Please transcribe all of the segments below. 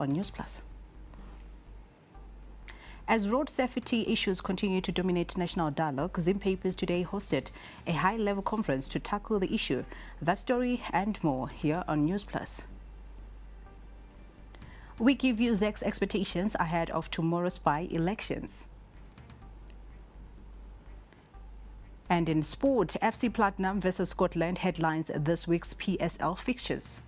on Newsplus. As road safety issues continue to dominate national dialogue, Zim Papers today hosted a high-level conference to tackle the issue. That story and more here on Newsplus. We give you ZEC's expectations ahead of tomorrow's by-elections. And in sport, FC Platinum versus Scotland headlines this week's PSL fixtures.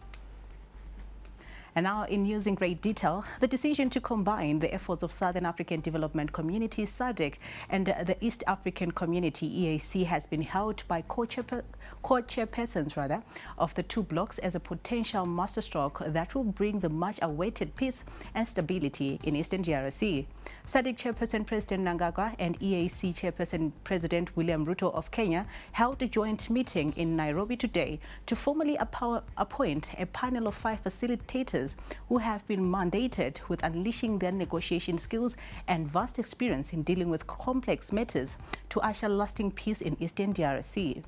And now in news in great detail, the decision to combine the efforts of Southern African Development Community SADC and the East African Community EAC has been held by co-chairpersons of the two blocs as a potential masterstroke that will bring the much-awaited peace and stability in Eastern DRC. SADC Chairperson President Mnangagwa and EAC Chairperson President William Ruto of Kenya held a joint meeting in Nairobi today to formally appoint a panel of 5 facilitators who have been mandated with unleashing their negotiation skills and vast experience in dealing with complex matters to usher lasting peace in Eastern DRC.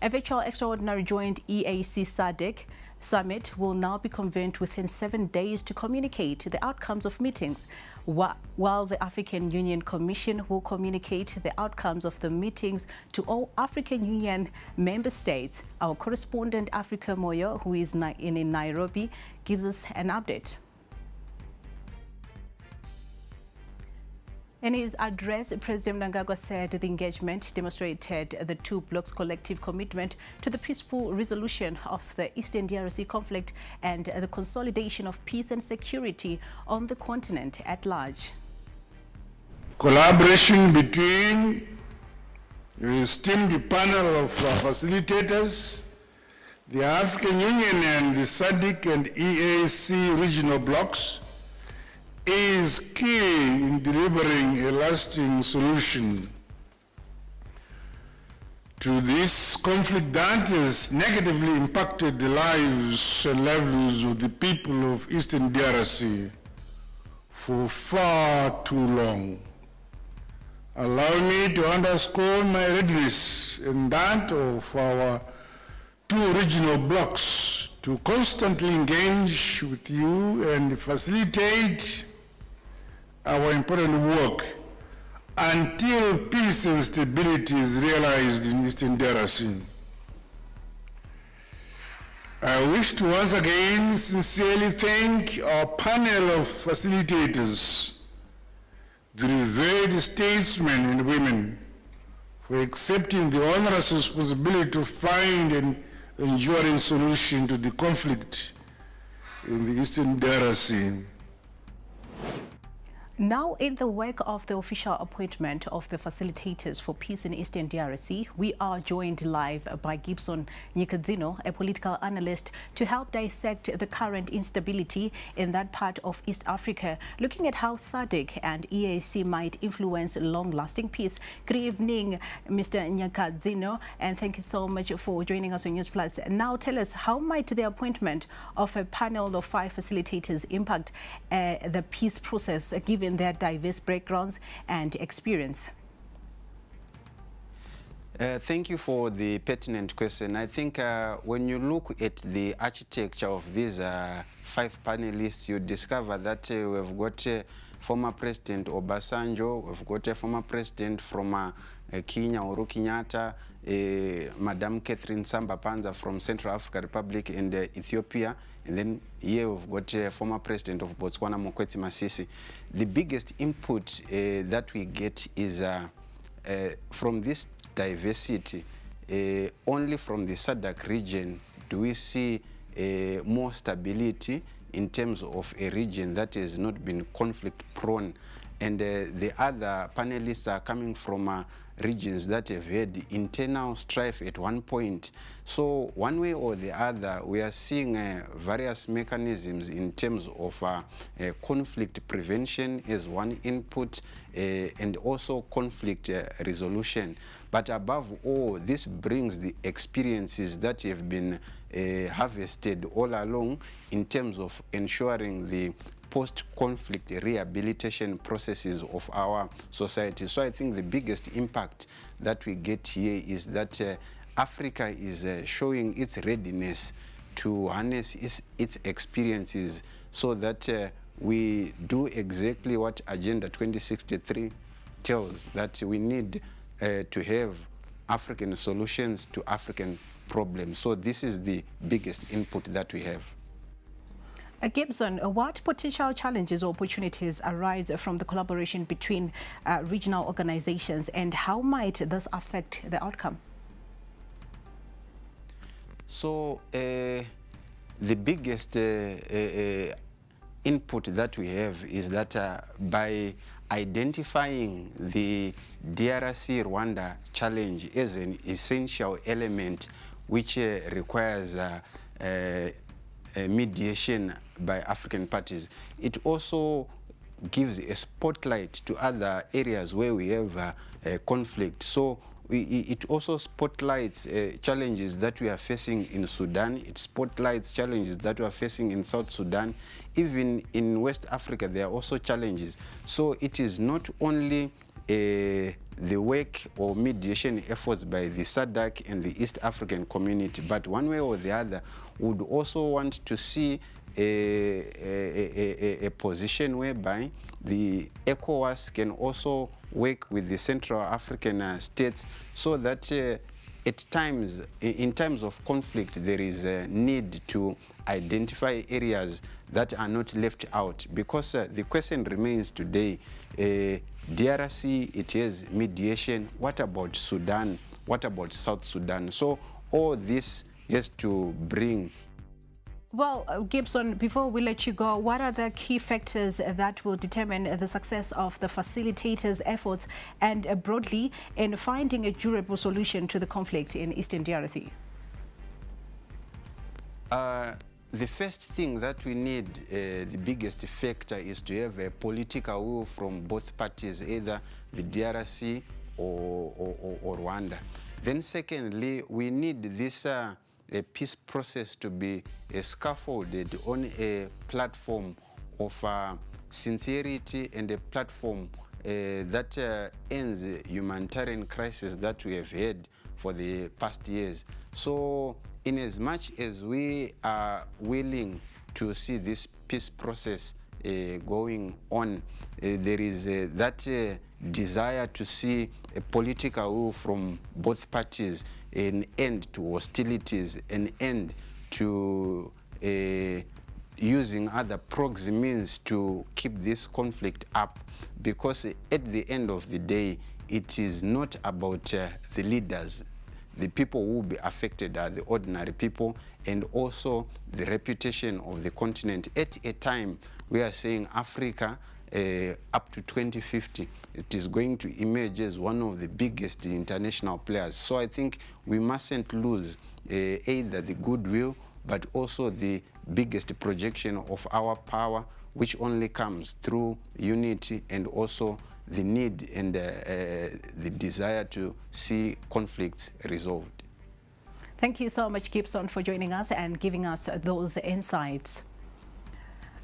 A virtual extraordinary joint EAC SADC summit will now be convened within 7 days to communicate the outcomes of meetings, while the African Union Commission will communicate the outcomes of the meetings to all African Union member states. Our correspondent Africa Moyo, who is in Nairobi, gives us an update. In his address, President Mnangagwa said the engagement demonstrated the two blocs' collective commitment to the peaceful resolution of the Eastern DRC conflict and the consolidation of peace and security on the continent at large. Collaboration between the esteemed panel of facilitators, the African Union and the SADC and EAC regional blocs is key in delivering a lasting solution to this conflict that has negatively impacted the lives and livelihoods of the people of Eastern DRC for far too long. Allow me to underscore my readiness and that of our two regional blocs to constantly engage with you and facilitate our important work until peace and stability is realized in Eastern DRC. I wish to once again sincerely thank our panel of facilitators, the revered statesmen and women, for accepting the onerous responsibility to find an enduring solution to the conflict in the Eastern DRC. Now, in the wake of the official appointment of the facilitators for peace in Eastern DRC, we are joined live by Gibson Nyikadzino, a political analyst, to help dissect the current instability in that part of East Africa, looking at how SADC and EAC might influence long-lasting peace. Good evening, Mr. Nyikadzino, and thank you so much for joining us on Newsplus. Now, tell us, how might the appointment of a panel of 5 facilitators impact the peace process, given their diverse backgrounds and experience? Thank you for the pertinent question. I think when you look at the architecture of these 5 panelists, you discover that we've got former President Obasanjo, we've got a former president from Kenya, Uhuru Kenyatta, Madam Catherine Samba-Panza from Central African Republic and Ethiopia, and then here we've got a former president of Botswana, Mokwetsi Masisi. The biggest input that we get is from this diversity. Only from the SADC region do we see more stability in terms of a region that has not been conflict prone, and the other panelists are coming from regions that have had internal strife at one point. So one way or the other, we are seeing various mechanisms in terms of conflict prevention as one input, and also conflict resolution. But above all, this brings the experiences that have been harvested all along in terms of ensuring the post-conflict rehabilitation processes of our society. So I think the biggest impact that we get here is that Africa is showing its readiness to harness its experiences so that we do exactly what Agenda 2063 tells, that we need to have African solutions to African problems. So this is the biggest input that we have. Gibson, what potential challenges or opportunities arise from the collaboration between regional organizations, and how might this affect the outcome? So the biggest input that we have is that by identifying the DRC Rwanda challenge as an essential element which requires mediation by African parties, it also gives a spotlight to other areas where we have conflict. So it also spotlights challenges that we are facing in Sudan. It spotlights challenges that we are facing in South Sudan. Even in West Africa, there are also challenges. So it is not only the work or mediation efforts by the SADC and the East African community, but one way or the other would also want to see a position whereby the ECOWAS can also work with the Central African states, so that at times, in times of conflict, there is a need to identify areas that are not left out. Because the question remains today, DRC, it is mediation. What about Sudan? What about South Sudan? So all this has to bring. Well, Gibson, before we let you go, what are the key factors that will determine the success of the facilitators' efforts and broadly in finding a durable solution to the conflict in Eastern DRC? The first thing that we need, the biggest factor, is to have a political will from both parties, either the DRC or Rwanda. Then secondly, we need this a peace process to be scaffolded on a platform of sincerity and a platform that ends the humanitarian crisis that we have had for the past years. So in as much as we are willing to see this peace process going on, there is that desire to see a political will from both parties, an end to hostilities, an end to using other proxy means to keep this conflict up. Because at the end of the day, it is not about the leaders. The people who will be affected are the ordinary people, and also the reputation of the continent. At a time, we are saying Africa, up to 2050, it is going to emerge as one of the biggest international players. So I think we mustn't lose either the goodwill, but also the biggest projection of our power, which only comes through unity and also the need and the desire to see conflicts resolved. Thank you so much, Gibson, for joining us and giving us those insights.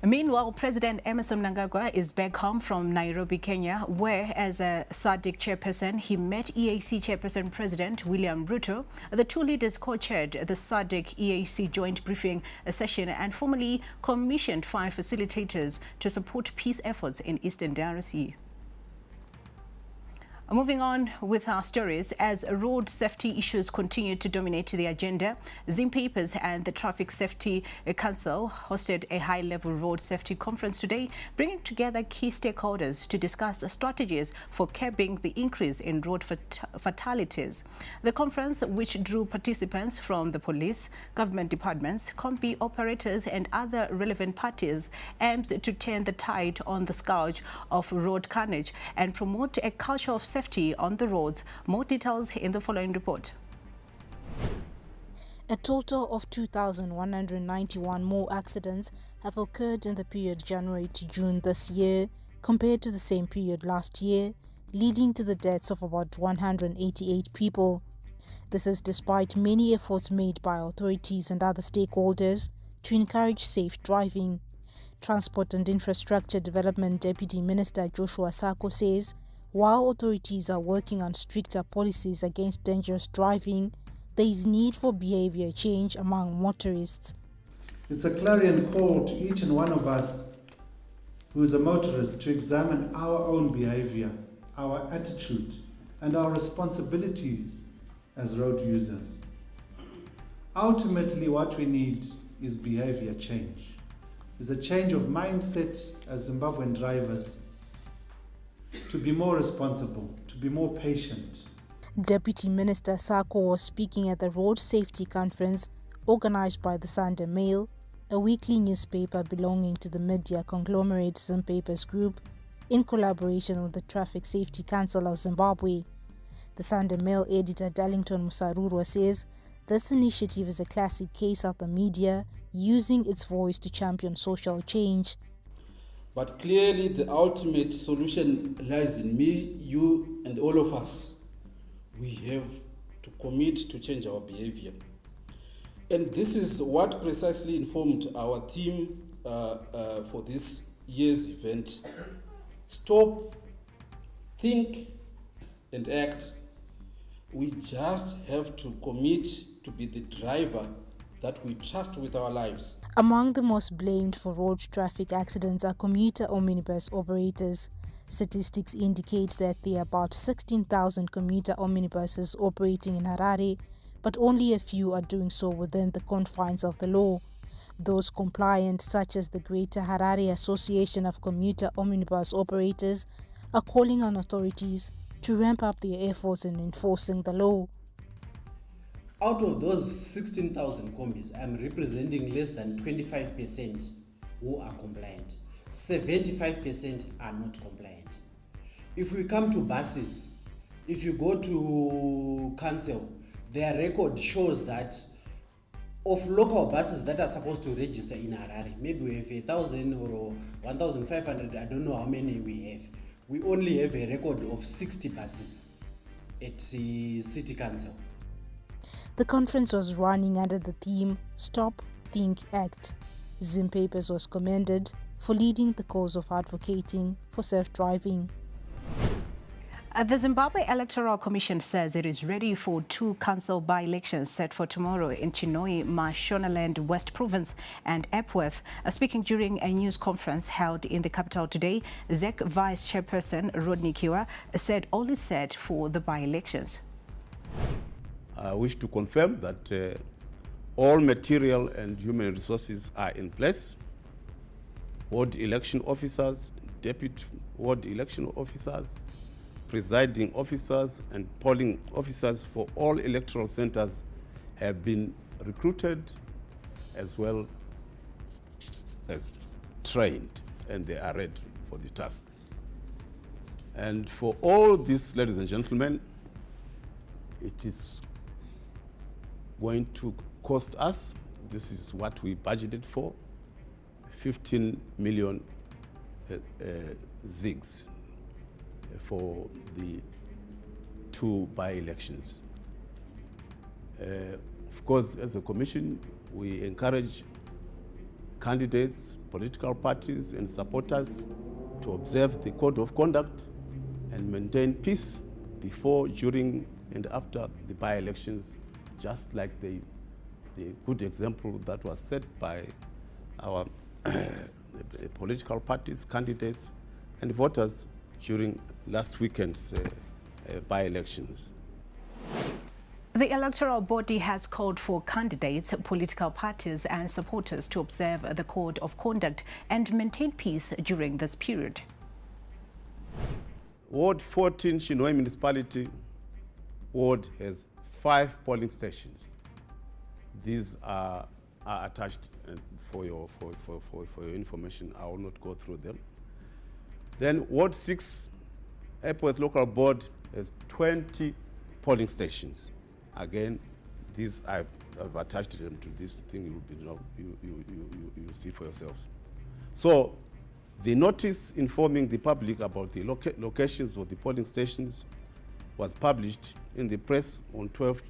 Meanwhile, President Emmerson Mnangagwa is back home from Nairobi, Kenya, where, as a SADC chairperson, he met EAC chairperson President William Ruto. The two leaders co-chaired the SADC EAC joint briefing session and formally commissioned 5 facilitators to support peace efforts in Eastern DRC. Moving on with our stories, as road safety issues continue to dominate the agenda, Zimpapers and the Traffic Safety Council hosted a high-level road safety conference today, bringing together key stakeholders to discuss strategies for curbing the increase in road fatalities. The conference, which drew participants from the police, government departments, combi operators and other relevant parties, aims to turn the tide on the scourge of road carnage and promote a culture of safety on the roads. More details in the following report. A total of 2,191 more accidents have occurred in the period January to June this year compared to the same period last year, leading to the deaths of about 188 people. This is despite many efforts made by authorities and other stakeholders to encourage safe driving. Transport and Infrastructure Development Deputy Minister Joshua Sako says, while authorities are working on stricter policies against dangerous driving, there is need for behavior change among motorists. It's a clarion call to each and one of us who is a motorist to examine our own behavior, our attitude, and our responsibilities as road users. Ultimately, what we need is behavior change. It's a change of mindset as Zimbabwean drivers to be more responsible, to be more patient. Deputy Minister Sako was speaking at the Road Safety Conference organized by the Sunday Mail, a weekly newspaper belonging to the media conglomerate Zimpapers Group, in collaboration with the Traffic Safety Council of Zimbabwe. The Sunday Mail editor Darlington Musarurwa says this initiative is a classic case of the media using its voice to champion social change. But clearly the ultimate solution lies in me, you, and all of us. We have to commit to change our behavior. And this is what precisely informed our theme for this year's event. Stop, think, and act. We just have to commit to be the driver that we trust with our lives. Among the most blamed for road traffic accidents are commuter omnibus operators. Statistics indicate that there are about 16,000 commuter omnibuses operating in Harare, but only a few are doing so within the confines of the law. Those compliant, such as the Greater Harare Association of Commuter Omnibus Operators, are calling on authorities to ramp up their efforts in enforcing the law. Out of those 16,000 combis, I'm representing less than 25% who are compliant. 75% are not compliant. If we come to buses, if you go to council, their record shows that of local buses that are supposed to register in Harare, maybe we have 1,000 or 1,500, I don't know how many we have. We only have a record of 60 buses at the city council. The conference was running under the theme Stop, Think, Act. Zimpapers was commended for leading the cause of advocating for self-driving. The Zimbabwe Electoral Commission says it is ready for 2 council by-elections set for tomorrow in Chinhoyi, Mashonaland West Province and Epworth. Speaking during a news conference held in the capital today, ZEC Vice Chairperson Rodney Kiwa said all is set for the by-elections. I wish to confirm that all material and human resources are in place. Ward election officers, deputy ward election officers, presiding officers and polling officers for all electoral centers have been recruited as well as trained, and they are ready for the task. And for all this, ladies and gentlemen, it is going to cost us, this is what we budgeted for, 15 million ZIGs for the 2 by-elections. Of course, as a commission, we encourage candidates, political parties and supporters to observe the code of conduct and maintain peace before, during and after the by-elections, just like the good example that was set by our political parties, candidates and voters during last weekend's by-elections. The electoral body has called for candidates, political parties and supporters to observe the code of conduct and maintain peace during this period. Ward 14, Chinhoyi Municipality Ward has 5 polling stations. These are attached for your information. I will not go through them. Then Ward 6, Epworth Local Board has 20 polling stations. Again, these I've attached them to this thing. You see for yourselves. So, the notice informing the public about the locations of the polling stations was published in the press on 12th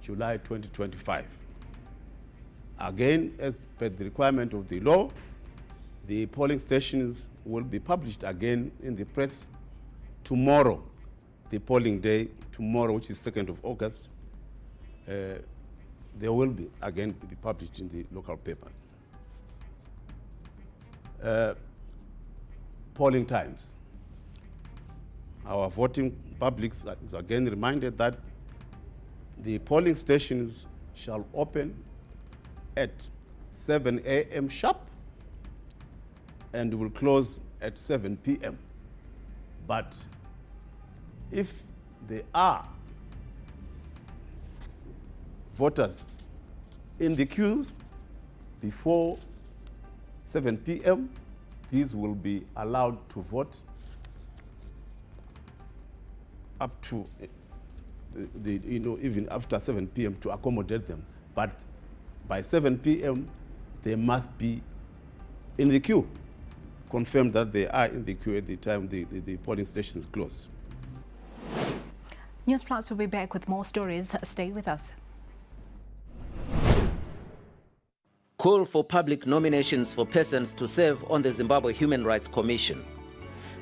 July 2025. Again, as per the requirement of the law, the polling stations will be published again in the press tomorrow, the polling day, tomorrow, which is 2nd of August. They will be again be published in the local paper. polling times. Our voting public is again reminded that the polling stations shall open at 7 a.m. sharp and will close at 7 p.m. But if there are voters in the queues before 7 p.m., these will be allowed to vote up to even after 7 p.m. to accommodate them. But by 7 p.m., they must be in the queue, confirm that they are in the queue at the time the polling stations close. Newsplus will be back with more stories. Stay with us. Call for public nominations for persons to serve on the Zimbabwe Human Rights Commission.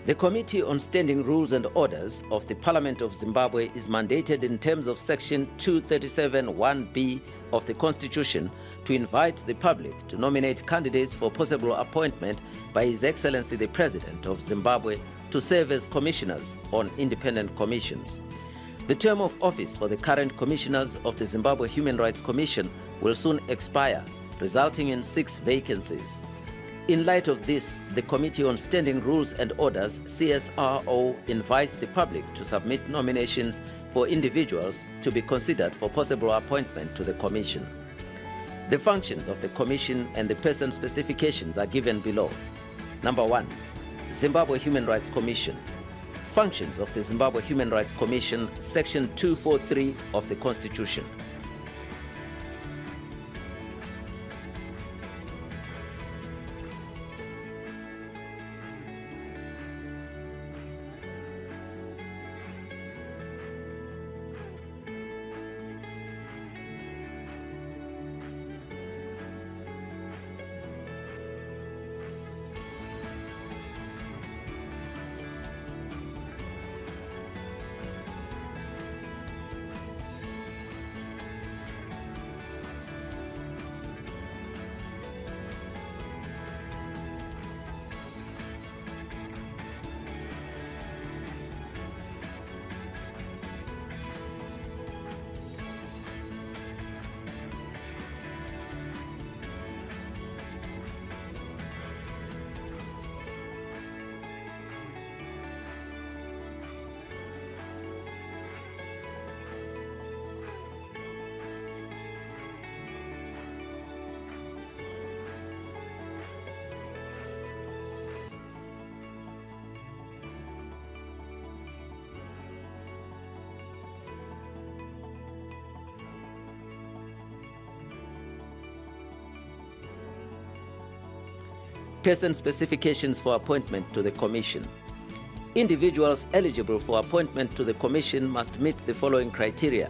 The Committee on Standing Rules and Orders of the Parliament of Zimbabwe is mandated in terms of Section 237(1)(b) of the Constitution to invite the public to nominate candidates for possible appointment by His Excellency the President of Zimbabwe to serve as commissioners on independent commissions. The term of office for the current commissioners of the Zimbabwe Human Rights Commission will soon expire, resulting in 6 vacancies. In light of this, the Committee on Standing Rules and Orders, CSRO, invites the public to submit nominations for individuals to be considered for possible appointment to the Commission. The functions of the Commission and the person specifications are given below. Number 1, Zimbabwe Human Rights Commission. Functions of the Zimbabwe Human Rights Commission, Section 243 of the Constitution. Person specifications for appointment to the Commission. Individuals eligible for appointment to the Commission must meet the following criteria.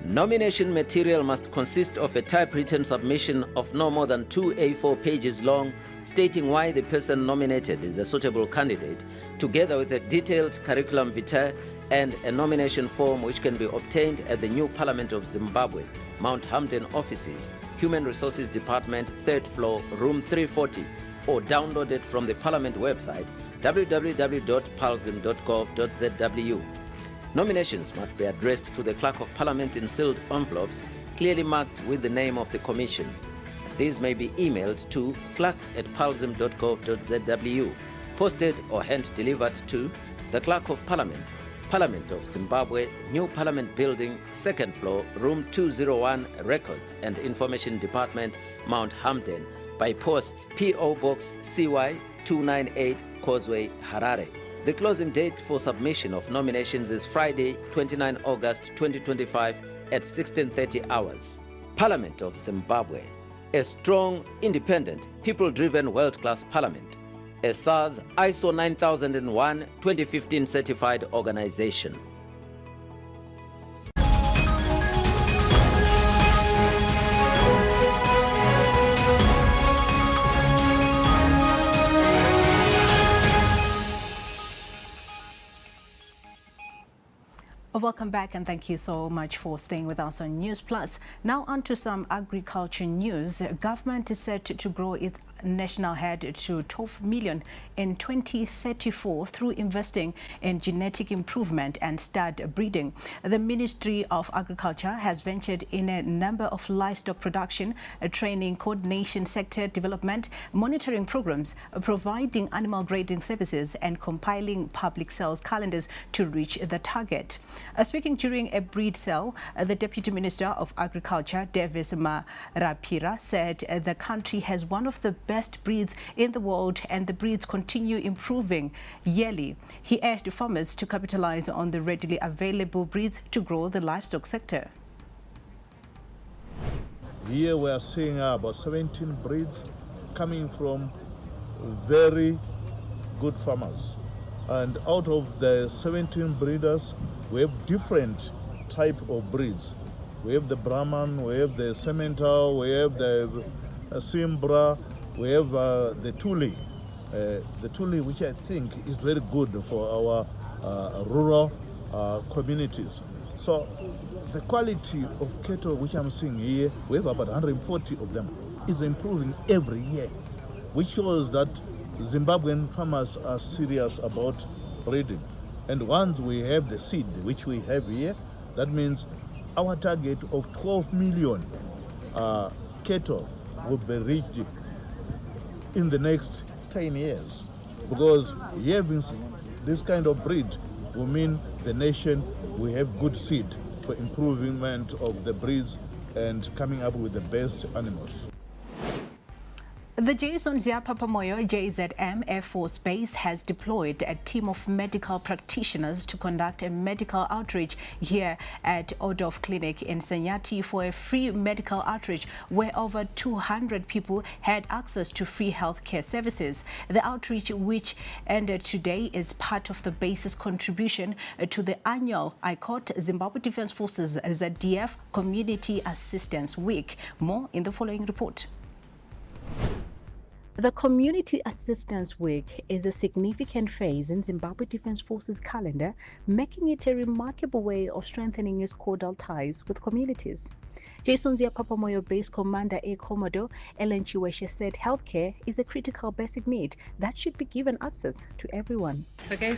Nomination material must consist of a typewritten submission of no more than 2 A4 pages long, stating why the person nominated is a suitable candidate, together with a detailed curriculum vitae and a nomination form which can be obtained at the New Parliament of Zimbabwe, Mount Hamden offices, Human Resources Department, 3rd floor, room 340, or downloaded from the Parliament website, www.palzim.gov.zw. Nominations must be addressed to the Clerk of Parliament in sealed envelopes, clearly marked with the name of the Commission. These may be emailed to clerk@palzim.gov.zw, posted or hand-delivered to the Clerk of Parliament, Parliament of Zimbabwe, New Parliament Building, 2nd floor, room 201, Records and Information Department, Mount Hamden, by post P.O. Box CY 298, Causeway, Harare. The closing date for submission of nominations is Friday, 29 August 2025 at 16:30 hours. Parliament of Zimbabwe, a strong, independent, people-driven world-class parliament, a SARS ISO 9001 2015 certified organization. Welcome back and thank you so much for staying with us on Newsplus. Now on to some agriculture news. Government is set to grow its national herd to 12 million in 2034 through investing in genetic improvement and stud breeding. The Ministry of Agriculture has ventured in a number of livestock production, training, coordination, sector development, monitoring programs, providing animal grading services and compiling public sales calendars to reach the target. Speaking during a breed sale, the Deputy Minister of Agriculture, Davis Marapira, said the country has one of the best breeds in the world and the breeds continue improving yearly. He urged farmers to capitalize on the readily available breeds to grow the livestock sector. Here we are seeing about 17 breeds coming from very good farmers. And out of the 17 breeders, we have different type of breeds. We have the Brahman, we have the Simmental, we have the Simbra, we have the Tuli. The Tuli, which I think is very good for our rural communities. So the quality of cattle which I'm seeing here, we have about 140 of them, is improving every year, which shows that Zimbabwean farmers are serious about breeding. And once we have the seed, which we have here, that means our target of 12 million cattle will be reached in the next 10 years. Because having this kind of breed will mean the nation will have good seed for improvement of the breeds and coming up with the best animals. The Jason Papamoyo JZM Air Force Base has deployed a team of medical practitioners to conduct a medical outreach here at Odorf Clinic in Senyati for a free medical outreach where over 200 people had access to free healthcare services. The outreach, which ended today, is part of the base's contribution to the annual Zimbabwe Defense Forces ZDF Community Assistance Week. More in the following report. The Community Assistance Week is a significant phase in Zimbabwe Defense Forces calendar, making it a remarkable way of strengthening its caudal ties with communities. Jason Papamoyo Base Commander Air Commodore Ellen Chiweshe said healthcare is a critical basic need that should be given access to everyone. Air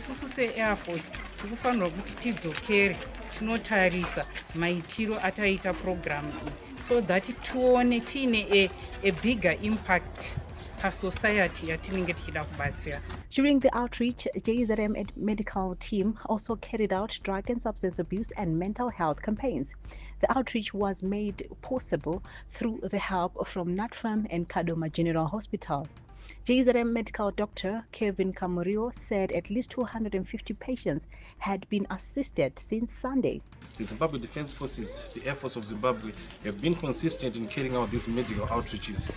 Force tikufanira kuti tidzokere tinotarisa maitiro ataita program so that tione tine a bigger impact society. During the outreach, JZM medical team also carried out drug and substance abuse and mental health campaigns. The outreach was made possible through the help from NatFam and Kadoma General Hospital. JZM medical doctor Kevin Kamurio said at least 250 patients had been assisted since Sunday. The Zimbabwe Defense Forces, the Air Force of Zimbabwe, have been consistent in carrying out these medical outreaches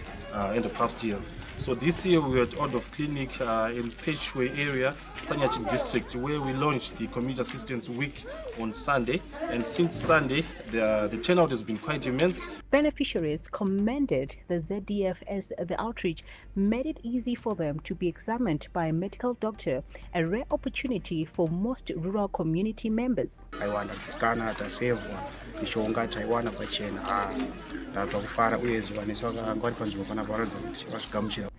in the past years. So this year we were at Odorf Clinic in Pechwe area, Sanyati district, where we launched the Community Assistance Week on Sunday. And since Sunday, the turnout has been quite immense. Beneficiaries commended the ZDF as the outreach made it easy for them to be examined by a medical doctor, a rare opportunity for most rural community members. I want to scan at a save one. I want to pachena. That's how far away is one. So I'm going to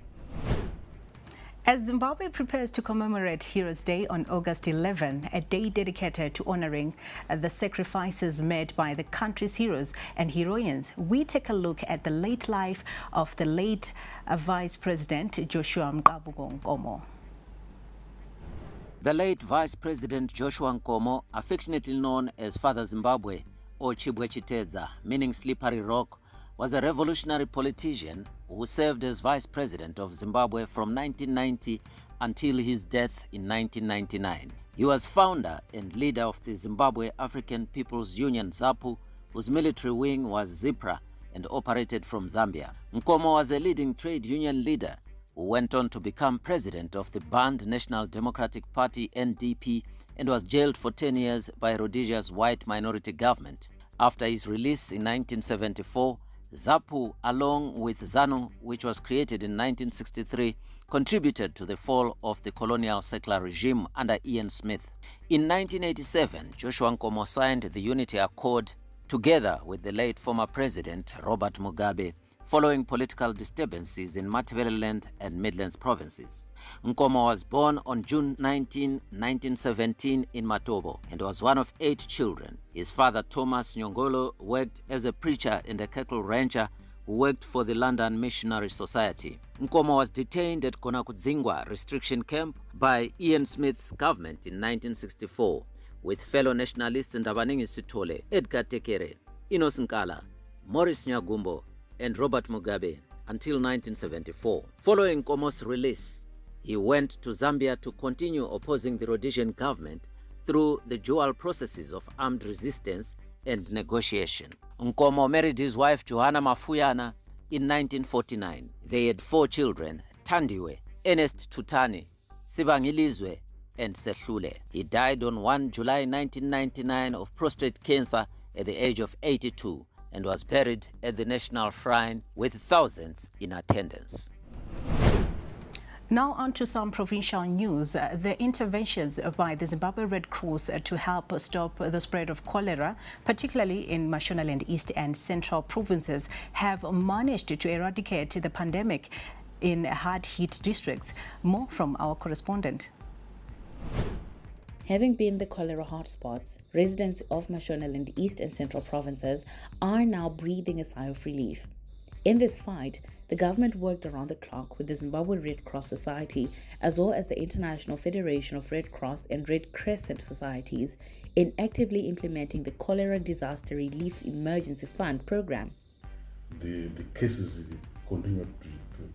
As Zimbabwe prepares to commemorate Heroes Day on August 11, a day dedicated to honoring the sacrifices made by the country's heroes and heroines, we take a look at the late life of the late Vice President Joshua Nkomo. The late Vice President Joshua Nkomo, affectionately known as Father Zimbabwe or Chibwe Chitedza, meaning Slippery Rock, was a revolutionary politician, who served as Vice President of Zimbabwe from 1990 until his death in 1999. He was founder and leader of the Zimbabwe African People's Union, ZAPU, whose military wing was ZIPRA and operated from Zambia. Nkomo was a leading trade union leader who went on to become president of the banned National Democratic Party, NDP, and was jailed for 10 years by Rhodesia's white minority government. After his release in 1974, ZAPU, along with ZANU, which was created in 1963, contributed to the fall of the colonial settler regime under Ian Smith. In 1987, Joshua Nkomo signed the Unity Accord together with the late former president Robert Mugabe, following political disturbances in Matabeleland and Midlands provinces. Nkomo was born on June 19, 1917 in Matobo and was one of 8 children. His father, Thomas Nyongolo, worked as a preacher and a cattle rancher who worked for the London Missionary Society. Nkomo was detained at Konakudzingwa restriction camp by Ian Smith's government in 1964 with fellow nationalists Ndabaningi Sithole, Edgar Tekere, Enos Nkala, Maurice Nyagumbo, and Robert Mugabe until 1974. Following Nkomo's release, he went to Zambia to continue opposing the Rhodesian government through the dual processes of armed resistance and negotiation. Nkomo married his wife Johanna Mafuyana in 1949. They had 4 children, Tandiwe, Ernest Tutani, Sibangilizwe, and Sehlule. He died on 1 July 1999 of prostate cancer at the age of 82 and was buried at the National Shrine with thousands in attendance. Now on to some provincial news. The interventions by the Zimbabwe Red Cross to help stop the spread of cholera, particularly in Mashonaland East and Central provinces, have managed to eradicate the pandemic in hard-hit districts. More from our correspondent. Having been the cholera hotspots, residents of Mashonaland East and Central provinces are now breathing a sigh of relief. In this fight, the government worked around the clock with the Zimbabwe Red Cross Society as well as the International Federation of Red Cross and Red Crescent Societies in actively implementing the Cholera Disaster Relief Emergency Fund program. The cases continue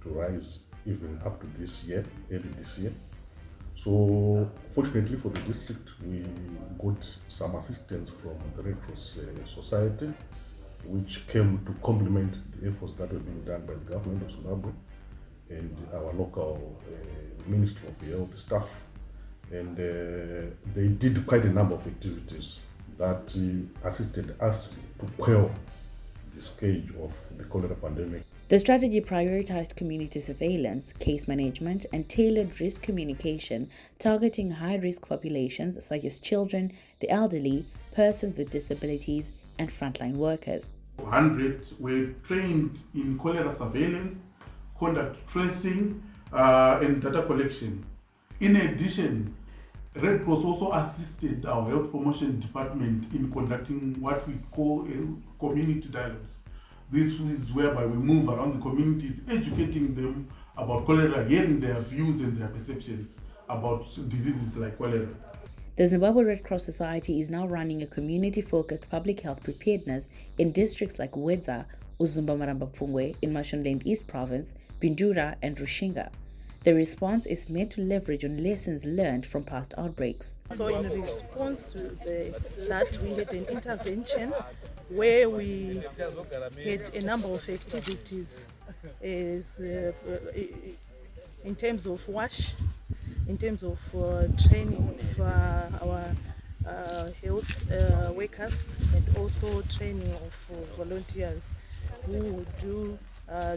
to rise even up to this year, early this year. So fortunately for the district, we got some assistance from the Red Cross Society, which came to complement the efforts that were being done by the government of Zimbabwe and our local Ministry of Health staff. And they did quite a number of activities that assisted us to quell the scourge of the cholera pandemic. The strategy prioritized community surveillance, case management, and tailored risk communication, targeting high-risk populations such as children, the elderly, persons with disabilities, and frontline workers. 100 were trained in cholera surveillance, contact tracing, and data collection. In addition, Red Cross also assisted our health promotion department in conducting what we call community dialogues. This is whereby we move around the communities, educating them about cholera, hearing their views and their perceptions about diseases like cholera. The Zimbabwe Red Cross Society is now running a community-focused public health preparedness in districts like Wedza, Uzumba Maramba-Pfungwe in Mashonaland East Province, Bindura, and Rushinga. The response is meant to leverage on lessons learned from past outbreaks. So in response to that, we had an intervention where we had a number of activities in terms of WASH, in terms of training for our health workers, and also training of volunteers who do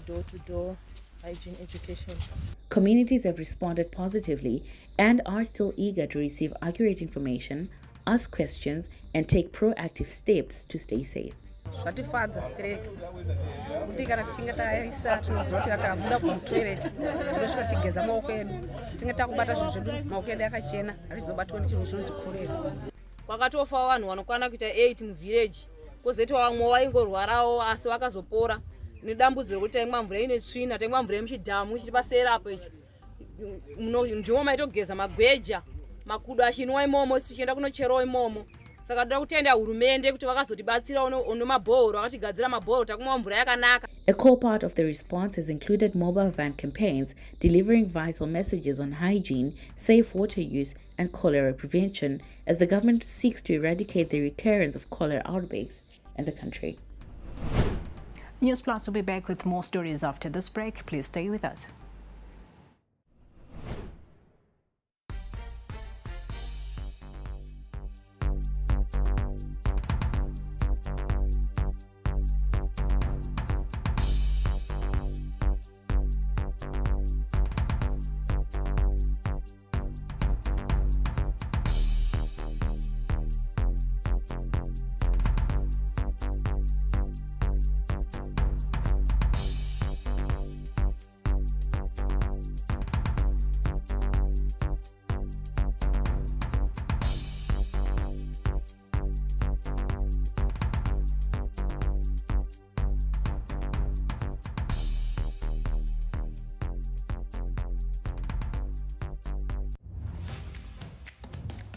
door-to-door hygiene education. Communities have responded positively and are still eager to receive accurate information, ask questions, and take proactive steps to stay safe. Zvatifadza straight kuti kana tichinge taisa tinozoti takabuda kutoilet tinosvika tigeza maoko edu tinge takubata zvinhu zvedu maoko edu yakachena hatizobatwa nechinhu chinonzi cholera. Kwakatofa vanhu vanokwana kuita 8 muvillage kwozoita vamwe vaingorwarawo asi vakazopora nedambudziro kuti taimwa mvura ine tsvina, taimwa mvura yemuchidhamu chiri paseri apo icho ndimo maitogeza magweja makudo achinwa imomo tichienda kunocherawo imomo saka toda kutenda hurumende kuti vakazotibatsira ono mabhoro akatigadzira mabhoro takumwa mvura yakanaka. A core part of the response has included mobile van campaigns delivering vital messages on hygiene, safe water use, and cholera prevention as the government seeks to eradicate the recurrence of cholera outbreaks in the country. Newsplus will be back with more stories after this break. Please stay with us.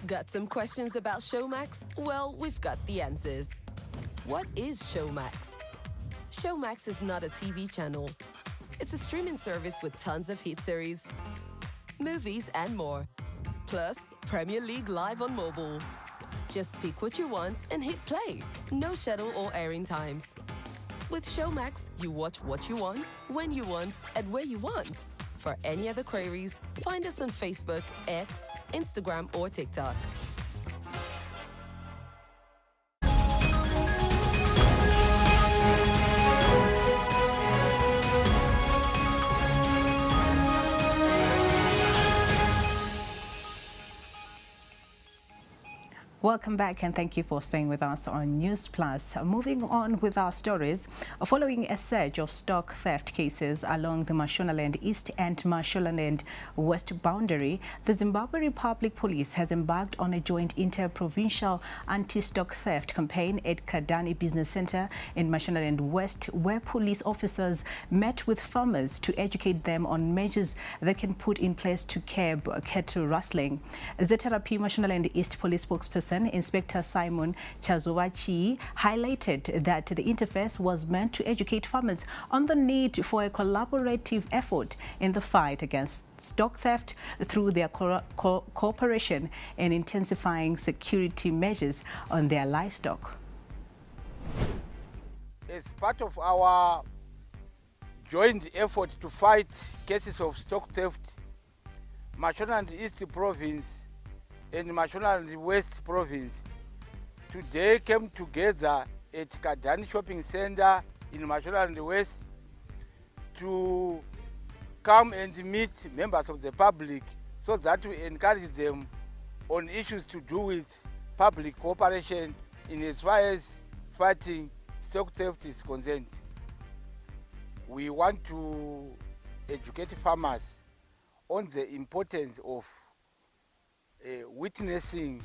Got some questions about Showmax? Well, we've got the answers. What is Showmax? Showmax is not a TV channel. It's a streaming service with tons of hit series, movies, and more. Plus, Premier League live on mobile. Just pick what you want and hit play. No schedule or airing times. With Showmax, you watch what you want, when you want, and where you want. For any other queries, find us on Facebook, X, Instagram, or TikTok. Welcome back and thank you for staying with us on Newsplus. Moving on with our stories, following a surge of stock theft cases along the Mashonaland East and Mashonaland West boundary, the Zimbabwe Republic Police has embarked on a joint inter-provincial anti-stock theft campaign at Kadani Business Center in Mashonaland West, where police officers met with farmers to educate them on measures they can put in place to curb cattle rustling. ZRP Mashonaland East Police spokesperson Inspector Simon Chazowachi highlighted that the interface was meant to educate farmers on the need for a collaborative effort in the fight against stock theft through their cooperation and intensifying security measures on their livestock. As part of our joint effort to fight cases of stock theft, Mashonaland East Province and Mashonaland West Province today came together at Kadani Shopping Center in Mashonaland West to come and meet members of the public so that we encourage them on issues to do with public cooperation in as far as fighting stock theft is concerned. We want to educate farmers on the importance of witnessing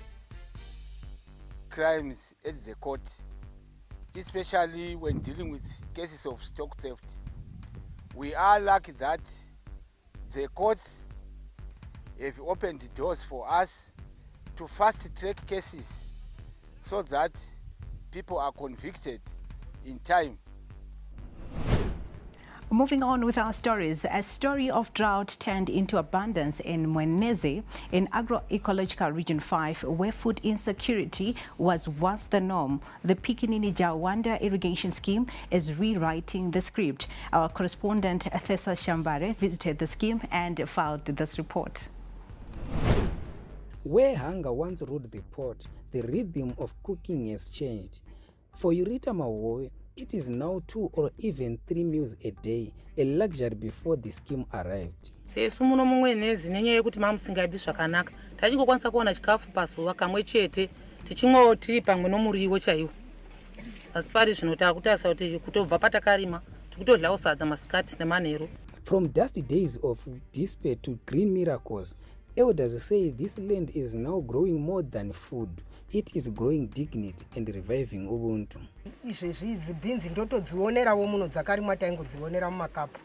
crimes at the court, especially when dealing with cases of stock theft. We are lucky that the courts have opened doors for us to fast-track cases so that people are convicted in time. Moving on with our stories, a story of drought turned into abundance in Mwenezi in agroecological region 5, where food insecurity was once the norm. The Pikinini Jawanda irrigation scheme is rewriting the script. Our correspondent Thessa Shambare visited the scheme and filed this report. Where hunger once ruled the pot, the rhythm of cooking has changed. For Yurita Mawoe, it is now 2 or even 3 meals a day, a luxury before the scheme arrived. Sesu muno mumwenezi nenyaya yekuti mamusingabi zvakanaka tachingokwanisa kuona chikafu pazuva kamwe chete tichimwawo tiri pamwe nomuriwo chaiwo asi pari zvino takutarisa kuti kutobva patakarima tikutodlawo sadza masikati nemanheru. From dusty days of despair to green miracles, elders say this land is now growing more than food. It is growing dignity and reviving Ubuntu. Izvezvi dzibhinzi ndotodzionerawo muno dzakarimwa taingodzionera mumakapu.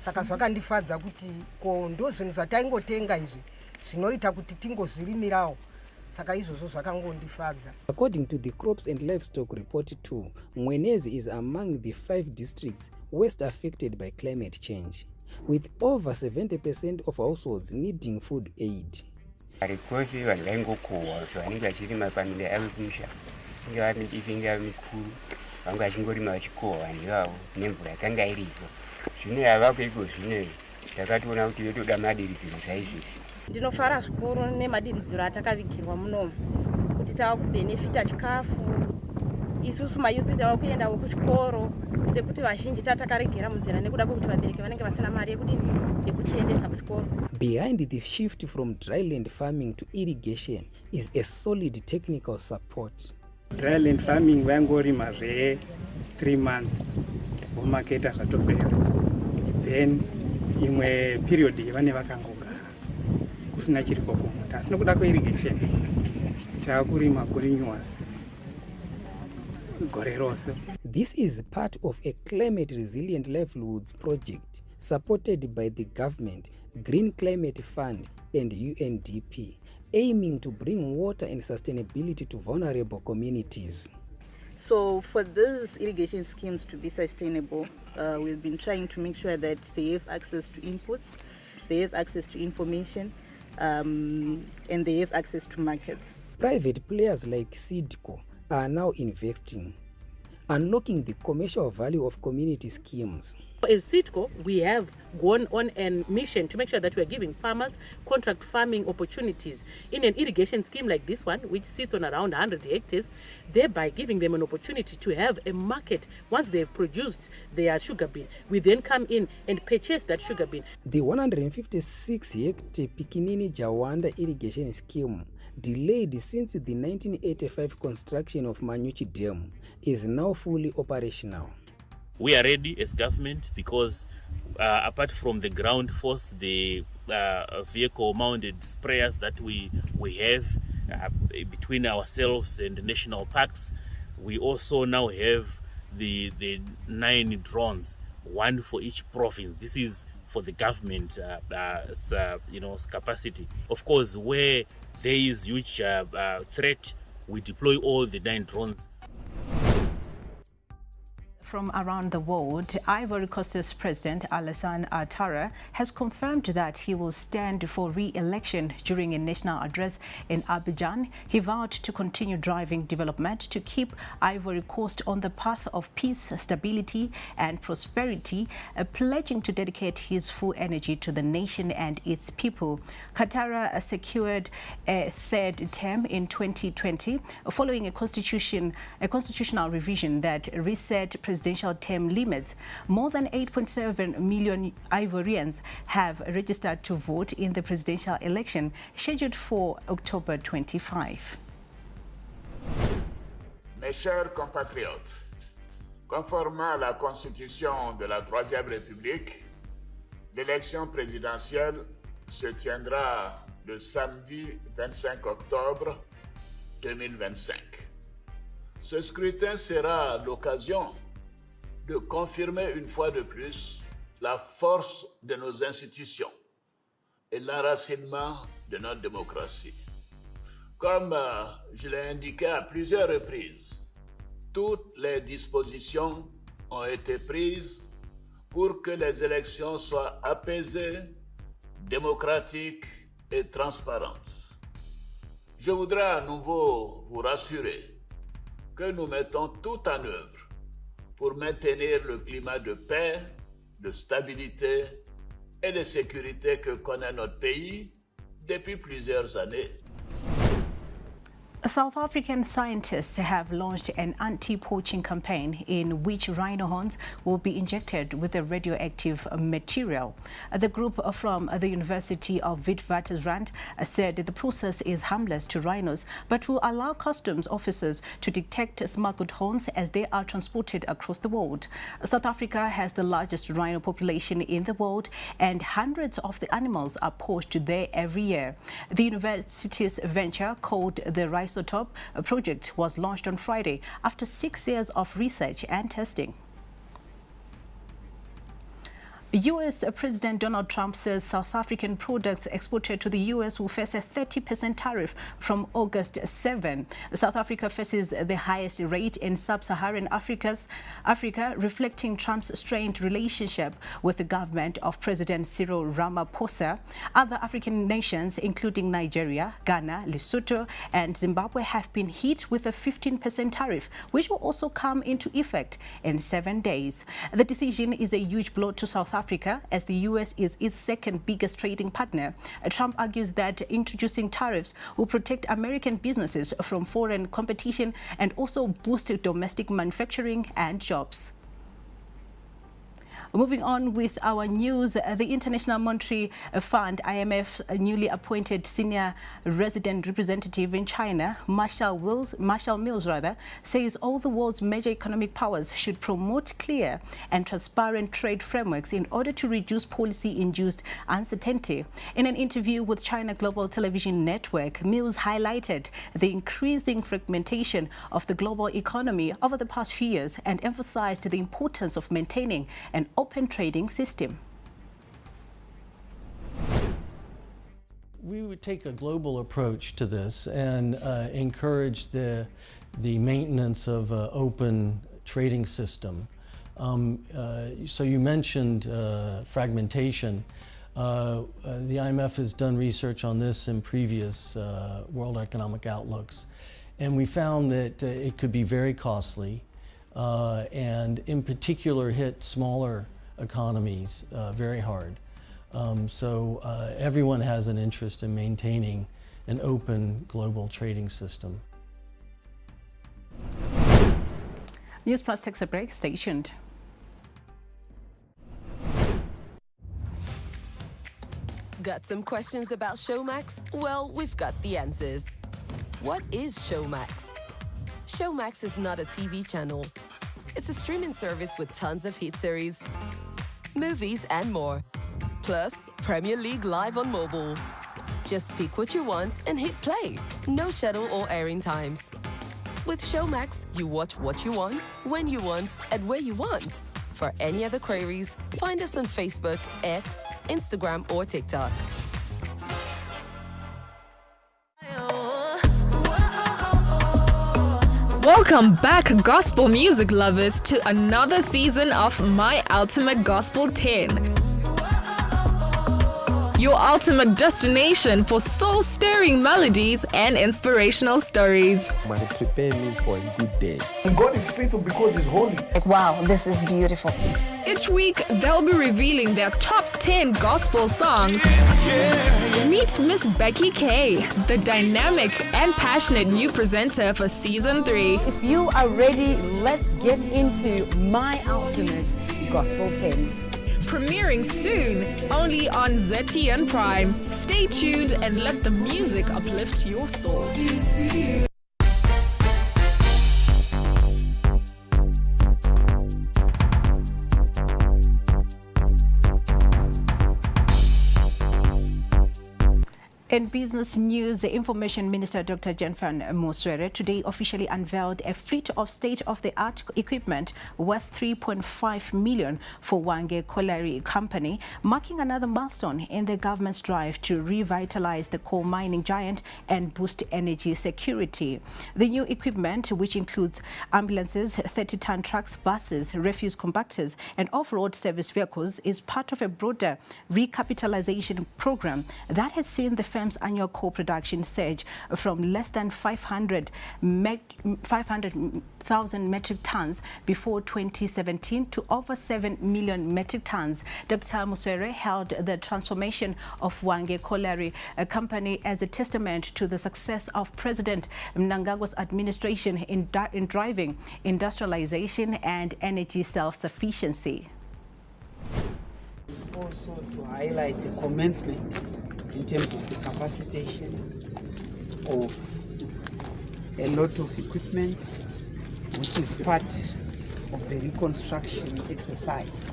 Saka zvakandifadza kuti ko ndo zvinhu zvataingotenga izvi zvinoita kuti tingozvirimirawo. saka izvozvo zvakangondifadza. According to the Crops and Livestock Report 2, Mwenezi is among the 5 districts worst affected by climate change, with over 70% of households needing food aid. Rikosi vanhu vaingokohwa kuti vanenge vachirima pamunda yavo kumusha inge vari ivinga mikuru vanga vachingorima vachikohwa vanhu ivavo nemvura yakanga iripo. Zvino yavako iko zvino takatoona kuti yotoda madiridziro saizvizvi. Ndinofara zvikuru nemadiridziro atakavigirwa munomu kuti tava kubhenefita chikafu. Isusu mayuthi tava kuendawo kuchikoro sekuti vazhinji tatakaregera munzira nekuda kwekuti vabereki vanenge vasina mari yekutiendesa kuchikoro. Behind the shift from dryland farming to irrigation is a solid technical support. Dryland farming vangorima zve 3 months vomaketa zvatopera, then imwe period vane vakangogara kusina chiri kokumuta. Asi nokuda kweirrigation taakurima kuri nyuwasi gore rose. This is part of a climate resilient livelihoods project supported by the government, Green Climate Fund and UNDP, aiming to bring water and sustainability to vulnerable communities. So for these irrigation schemes to be sustainable, we've been trying to make sure that they have access to inputs, they have access to information, and they have access to markets. Private players like SADC are now investing, unlocking the commercial value of community schemes. As SADC, we have gone on a mission to make sure that we are giving farmers contract farming opportunities in an irrigation scheme like this one, which sits on around 100 hectares, thereby giving them an opportunity to have a market. Once they have produced their sugar bean, we then come in and purchase that sugar bean. The 156-hectare Pikinini Jawanda irrigation scheme, delayed since the 1985 construction of Manyuchi Dam, is now fully operational. We are ready as government because apart from the ground force, the vehicle-mounted sprayers that we have between ourselves and the national parks, we also now have the 9 drones, one for each province. This is for the government capacity. Of course, where there is huge threat, we deploy all the 9 drones. From around the world, Ivory Coast's President Alassane Ouattara has confirmed that he will stand for re-election during a national address in Abidjan. He vowed to continue driving development to keep Ivory Coast on the path of peace, stability and prosperity, pledging to dedicate his full energy to the nation and its people. Ouattara secured a 3rd term in 2020 following a constitutional revision that reset presidential term limits. More than 8.7 million Ivorians have registered to vote in the presidential election scheduled for October 25. Mes chers compatriotes, conformément à la Constitution de la Troisième République, l'élection présidentielle se tiendra le samedi 25 octobre 2025. Ce scrutin sera l'occasion de confirmer une fois de plus la force de nos institutions et l'enracinement de notre démocratie. Comme je l'ai indiqué à plusieurs reprises, toutes les dispositions ont été prises pour que les élections soient apaisées, démocratiques et transparentes. Je voudrais à nouveau vous rassurer que nous mettons tout en œuvre pour maintenir le climat de paix, de stabilité et de sécurité que connaît notre pays depuis plusieurs années. South African scientists have launched an anti-poaching campaign in which rhino horns will be injected with a radioactive material. The group from the University of Witwatersrand said the process is harmless to rhinos but will allow customs officers to detect smuggled horns as they are transported across the world. South Africa has the largest rhino population in the world and hundreds of the animals are poached there every year. The university's venture called the Isotop project was launched on Friday after 6 years of research and testing. U.S. President Donald Trump says South African products exported to the U.S. will face a 30% tariff from August 7. South Africa faces the highest rate in sub-Saharan Africa, reflecting Trump's strained relationship with the government of President Cyril Ramaphosa. Other African nations, including Nigeria, Ghana, Lesotho, and Zimbabwe, have been hit with a 15% tariff, which will also come into effect in 7 days. The decision is a huge blow to South Africa, as the U.S. is its second biggest trading partner. Trump argues that introducing tariffs will protect American businesses from foreign competition and also boost domestic manufacturing and jobs. Moving on with our news, the International Monetary Fund, IMF's newly appointed senior resident representative in China, Marshall Mills, says all the world's major economic powers should promote clear and transparent trade frameworks in order to reduce policy-induced uncertainty. In an interview with China Global Television Network, Mills highlighted the increasing fragmentation of the global economy over the past few years and emphasized the importance of maintaining an open trading system. We would take a global approach to this and encourage the maintenance of an open trading system. So you mentioned fragmentation. The IMF has done research on this in previous World Economic Outlooks, and we found that it could be very costly and in particular hit smaller economies very hard. So everyone has an interest in maintaining an open global trading system. Newsplus takes a break. Stay tuned. Got some questions about Showmax? Well, we've got the answers. What is Showmax? Showmax is not a TV channel. It's a streaming service with tons of hit series, movies, and more. Plus, Premier League live on mobile. Just pick what you want and hit play. No schedule or airing times. With Showmax, you watch what you want, when you want, and where you want. For any other queries, find us on Facebook, X, Instagram, or TikTok. Welcome back, gospel music lovers, to another season of My Ultimate Gospel 10. Your ultimate destination for soul-stirring melodies and inspirational stories. Prepare me for a good day. God is faithful because He's holy. Wow, this is beautiful. Each week, they'll be revealing their top 10 gospel songs. Meet Miss Becky K, the dynamic and passionate new presenter for Season 3. If you are ready, let's get into My Ultimate Gospel 10. Premiering soon, only on ZTN Prime. Stay tuned and let the music uplift your soul. In business news, the Information Minister Dr. Jennifer Moswere today officially unveiled a fleet of state-of-the-art equipment worth $3.5 million for Wange Colliery Company, marking another milestone in the government's drive to revitalize the coal mining giant and boost energy security. The new equipment, which includes ambulances, 30-ton trucks, buses, refuse compactors, and off-road service vehicles, is part of a broader recapitalization program that has seen the firm's annual coal production surge from less than 500,000 metric tons before 2017 to over 7 million metric tons. Dr. Moswere hailed the transformation of Wange Colliery Company as a testament to the success of President Mnangagwa's administration in driving industrialization and energy self-sufficiency. Also to highlight the commencement in terms of the capacitation of a lot of equipment, which is part of the reconstruction exercise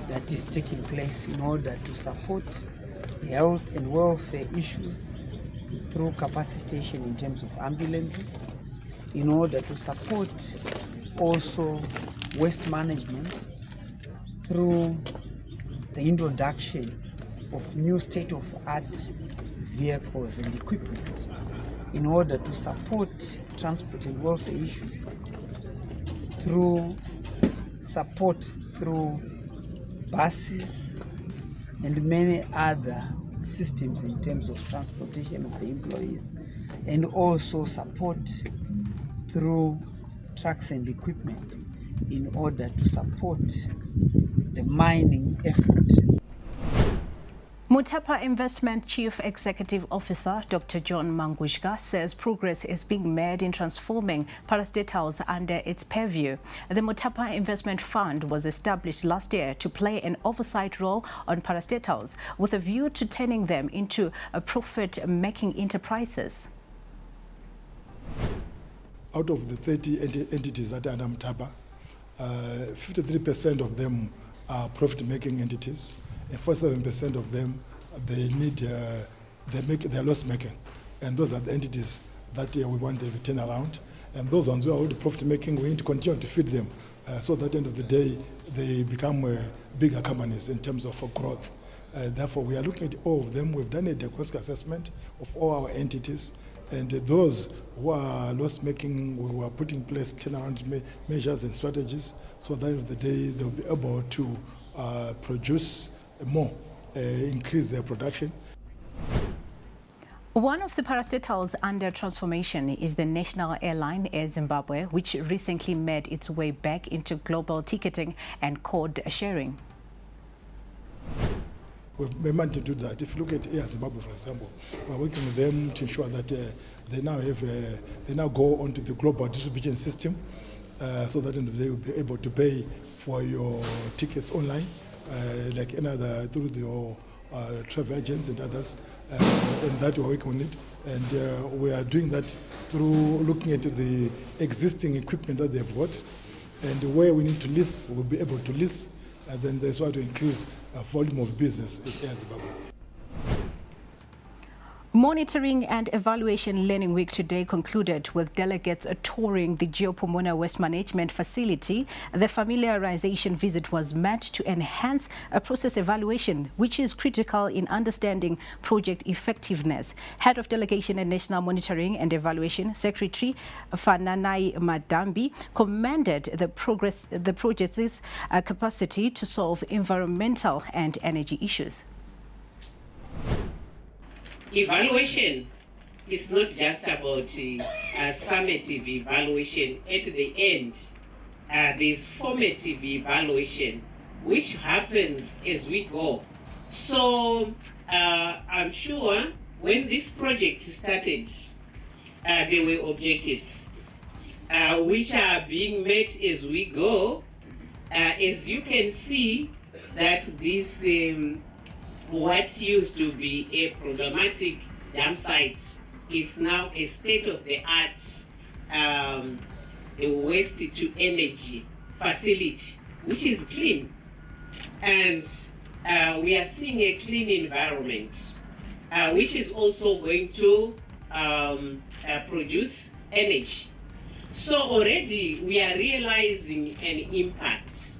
that is taking place in order to support health and welfare issues through capacitation in terms of ambulances, in order to support also waste management through the introduction of new state-of-art vehicles and equipment in order to support transport and welfare issues through support through buses and many other systems in terms of transportation of the employees, and also support through trucks and equipment in order to support the mining effort. Mutapa Investment Chief Executive Officer Dr. John Mangushka says progress is being made in transforming parastatals under its purview. The Mutapa Investment Fund was established last year to play an oversight role on parastatals with a view to turning them into profit-making enterprises. Out of the 30 entities that are under Mutapa, 53% of them are profit-making entities. 47% of them, they're loss-making, and those are the entities that we want to turn around. And those ones who are already profit-making, we need to continue to feed them, so that at the end of the day, they become bigger companies in terms of growth. Therefore, we are looking at all of them. We've done a risk assessment of all our entities, and those who are loss-making, we are putting in place turnaround measures and strategies, so that at the end of the day, they'll be able to produce more, increase their production. One of the parastatals under transformation is the national airline Air Zimbabwe, which recently made its way back into global ticketing and code sharing. We've managed to do that. If you look at Air Zimbabwe, for example, we're working with them to ensure that they now go onto the global distribution system, so that they will be able to pay for your tickets online, like another through your travel agents and others, and that we're working on it. And we are doing that through looking at the existing equipment that they've got, and where we need to list, we'll be able to list, and then there's why to increase volume of business at Air Zimbabwe. Monitoring and Evaluation Learning Week today concluded with delegates touring the Geopomona Waste Management Facility. The familiarization visit was meant to enhance a process evaluation, which is critical in understanding project effectiveness. Head of Delegation and National Monitoring and Evaluation, Secretary Fananai Madambi, commended the project's capacity to solve environmental and energy issues. Evaluation is not just about summative evaluation. At the end, there's formative evaluation, which happens as we go. So I'm sure when this project started, there were objectives which are being met as we go. As you can see, that this what used to be a problematic dam site is now a state-of-the-art waste to energy facility, which is clean. And we are seeing a clean environment, which is also going to produce energy. So already we are realizing an impact.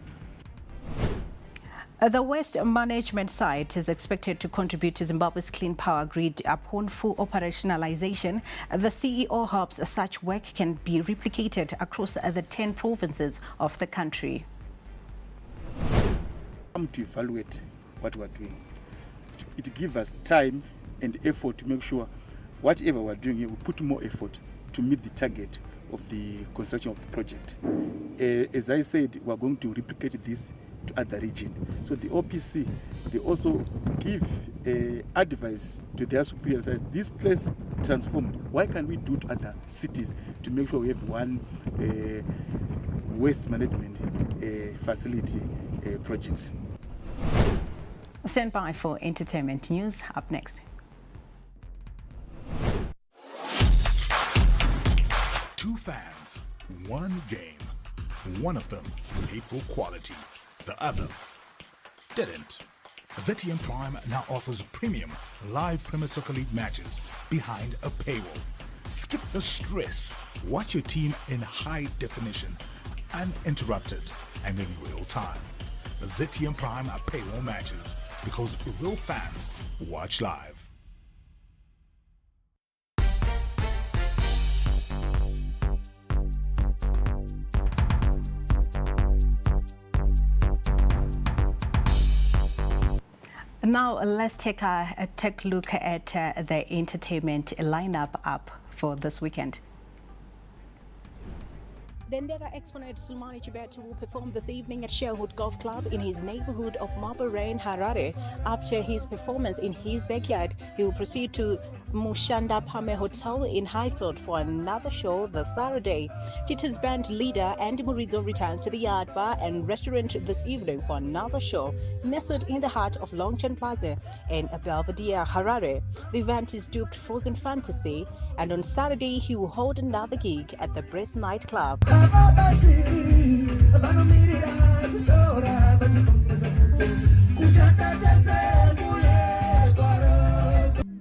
The waste management site is expected to contribute to Zimbabwe's clean power grid upon full operationalization. The CEO hopes such work can be replicated across the 10 provinces of the country. To evaluate what we're doing. It gives us time and effort to make sure whatever we're doing here, we put more effort to meet the target of the construction of the project. As I said, we're going to replicate this to other regions. So the OPC, they also give advice to their superiors that this place transformed. Why can't we do to other cities to make sure we have one waste management facility project? Stand by for entertainment news. Up next. Two fans, one game. One of them paid for quality. The other didn't. ZTM Prime now offers premium live Premier Soccer League matches behind a paywall. Skip the stress. Watch your team in high definition, uninterrupted, and in real time. ZTM Prime paywall matches, because real fans watch live. Now let's take a look at the entertainment lineup up for this weekend. Dendera exponent Sulmani Chibet will perform this evening at Sherwood Golf Club in his neighborhood of Marble Rain, Harare. After his performance in his backyard, he will proceed to Mushanda Pame Hotel in Highfield for another show this Saturday. Tita's band leader Andy Murizo returns to the Yard Bar and Restaurant this evening for another show, nestled in the heart of Longchamp Plaza in Belvedere, Harare. The event is dubbed Frozen Fantasy, and on Saturday he will hold another gig at the Breast nightclub.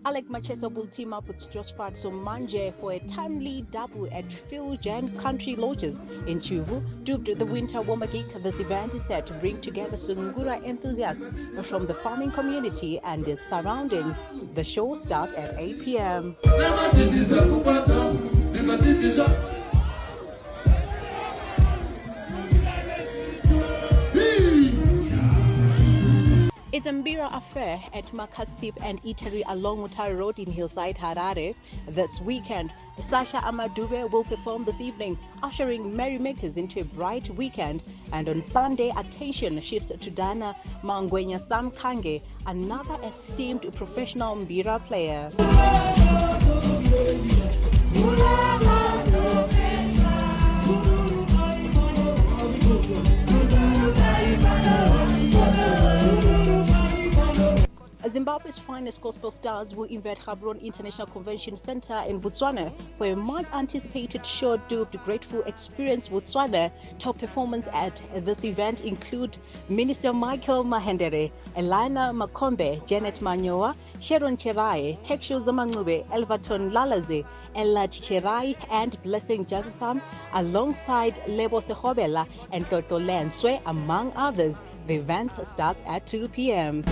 Alec Macheso will team up with Josphat Somanje for a timely double at Phil Jan Country Lodges in Chuvu. Dubbed the Winter Warmer Gig, this event is set to bring together Sungura enthusiasts from the farming community and its surroundings. The show starts at 8 p.m. It's a Mbira affair at Makasip and Eatery along Mutare Road in Hillside, Harare. This weekend, Sasha Amadube will perform this evening, ushering merrymakers into a bright weekend. And on Sunday, attention shifts to Dana Mangwenya Sam Kange, another esteemed professional Mbira player. Zimbabwe's finest gospel stars will invade Gaborone International Convention Center in Botswana for a much-anticipated show dubbed Grateful Experience Botswana. Top performers at this event include Minister Michael Mahendere, Elena Makombe, Janet Manyoa, Sharon Cherai, Teksho Zamangube, Elvaton Lalaze, Elat Cherai, and Blessing Jazatham, alongside Lebo Sehobela and Toto Lanswe, among others. The event starts at 2 p.m.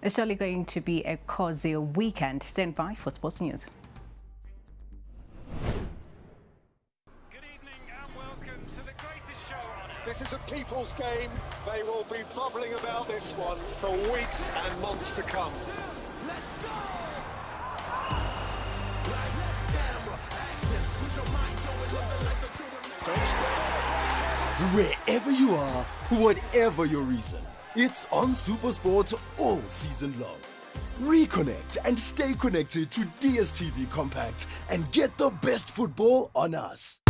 It's surely going to be a cozy weekend. Stand by for sports news. Good evening and welcome to the greatest show on earth. This is a people's game. They will be bubbling about this one for weeks and months to come. Let's go! Wherever you are, whatever your reason, it's on SuperSport all season long. Reconnect and stay connected to DSTV Compact and get the best football on us.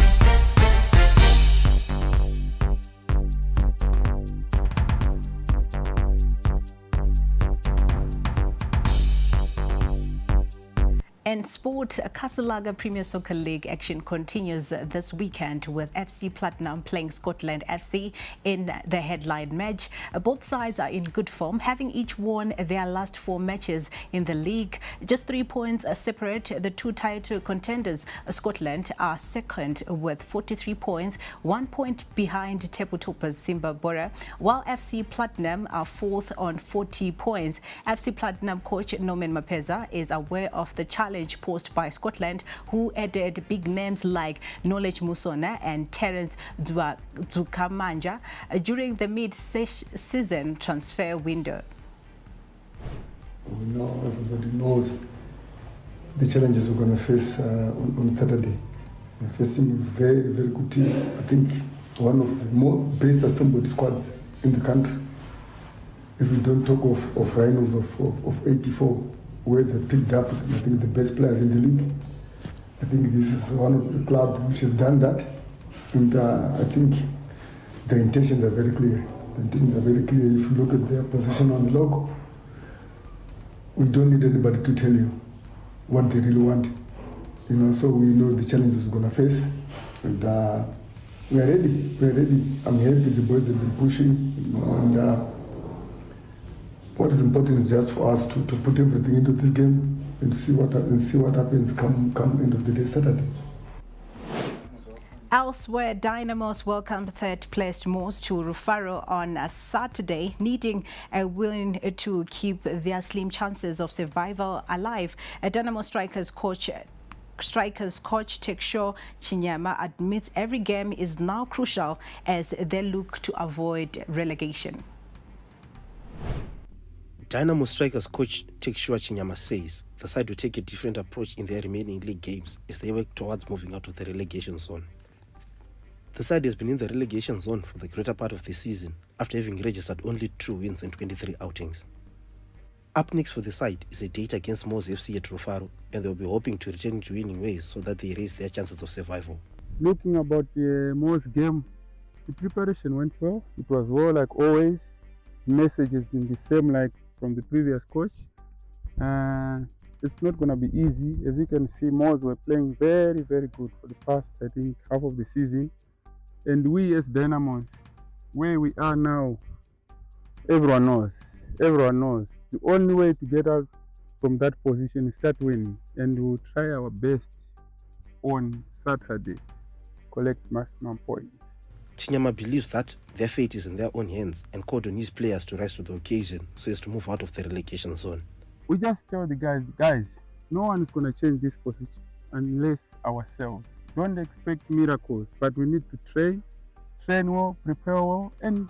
In sport, Casalaga Premier Soccer League action continues this weekend with FC Platinum playing Scotland FC in the headline match. Both sides are in good form, having each won their last 4 matches in the league. Just 3 points separate the two title contenders. Scotland are second with 43 points, 1 point behind table toppers Zimbabwe, while FC Platinum are fourth on 40 points. FC Platinum coach Norman Mapeza is aware of the challenge posed by Scotland, who added big names like Knowledge Musona and Terence Dzukamanja during the mid-season transfer window. We know, everybody knows the challenges we're going to face on Saturday. We're facing a very, very good team. I think one of the more best assembled squads in the country. If we don't talk of Rhinos of 84, where they picked up, I think, the best players in the league. I think this is one of the clubs which has done that. And I think the intentions are very clear. The intentions are very clear. If you look at their position on the logo, we don't need anybody to tell you what they really want. You know, so we know the challenges we're going to face. And We are ready. We are ready. I'm happy the boys have been pushing, and what is important is just for us to put everything into this game and see what happens come end of the day Saturday. Elsewhere, Dynamos welcomed third-placed Moors to Rufaro on a Saturday, needing a win to keep their slim chances of survival alive. Dynamo strikers coach Teksho Chinyama admits every game is now crucial as they look to avoid relegation. Dynamo strikers coach Teksho Chinyama says the side will take a different approach in their remaining league games as they work towards moving out of the relegation zone. The side has been in the relegation zone for the greater part of the season after having registered only 2 wins in 23 outings. Up next for the side is a date against Moors FC at Rufaro, and they'll be hoping to return to winning ways so that they raise their chances of survival. Looking about the Moors game, the preparation went well. It was well like always. The message has been the same like from the previous coach. It's not going to be easy. As you can see, Moors were playing very, very good for the past, I think, half of the season. And we as Dynamos, where we are now, everyone knows. Everyone knows. The only way to get out from that position is start winning. And we'll try our best on Saturday, collect maximum points. Chinyama believes that their fate is in their own hands and called on his players to rise to the occasion so as to move out of the relegation zone. We just tell the guys, no one is going to change this position unless ourselves. Don't expect miracles, but we need to train well, prepare well, and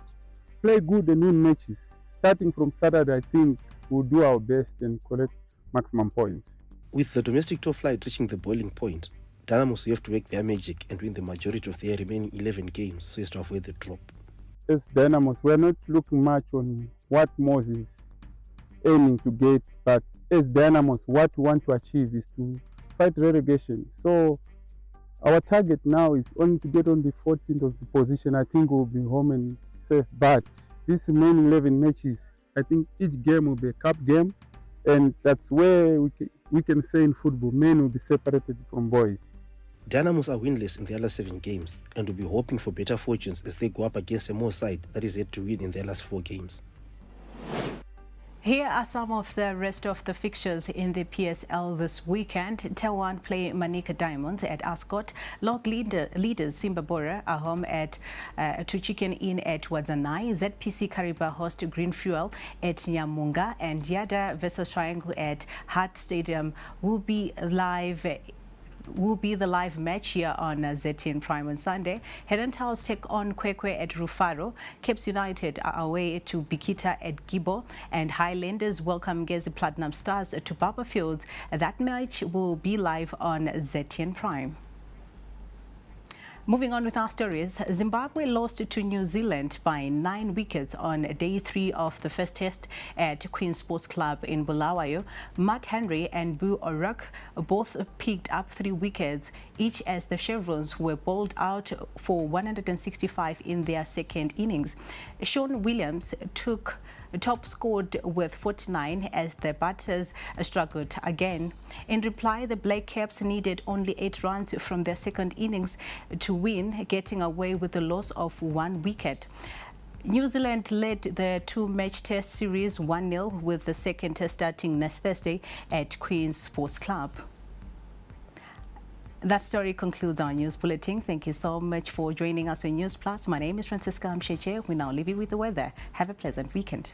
play good and win matches. Starting from Saturday, I think we'll do our best and collect maximum points. With the domestic top flight reaching the boiling point, Dynamos will have to work their magic and win the majority of their remaining 11 games so as to avoid the drop. As Dynamos, we're not looking much on what Moors is aiming to get, but as Dynamos, what we want to achieve is to fight relegation. So our target now is only to get on the 14th of the position. I think we'll be home and safe. But these remaining 11 matches, I think each game will be a cup game. And that's where we can say in football, men will be separated from boys. Dynamos are winless in their last 7 games and will be hoping for better fortunes as they go up against a Moor side that is yet to win in their last 4 games. Here are some of the rest of the fixtures in the PSL this weekend. T1 play Manica Diamonds at Ascot. Log leaders Zimbabwe are home at to Chicken Inn at Wadzanai. ZPC Kariba host Green Fuel at Nyamunga, and Yada versus Triangle at Hart Stadium will be the live match here on ZTN Prime on Sunday. Heron Towers take on Kwekwe at Rufaro. Capes United are away to Bikita at Gibo, and Highlanders welcome Ngezi Platinum Stars to Baba Fields. That match will be live on ZTN Prime. Moving on with our stories, Zimbabwe lost to New Zealand by 9 wickets on day 3 of the first test at Queen's Sports Club in Bulawayo. Matt Henry and Boo O'Rourke both picked up 3 wickets each as the Chevrons were bowled out for 165 in their second innings. Sean Williams top scored with 49 as the batters struggled again. In reply, the Black Caps needed only 8 runs from their second innings to win, getting away with the loss of 1 wicket. New Zealand led the 2-match test series 1-0 with the second test starting next Thursday at Queen's Sports Club. That story concludes our news bulletin. Thank you so much for joining us on Newsplus. My name is Francisca Msheche. We now leave you with the weather. Have a pleasant weekend.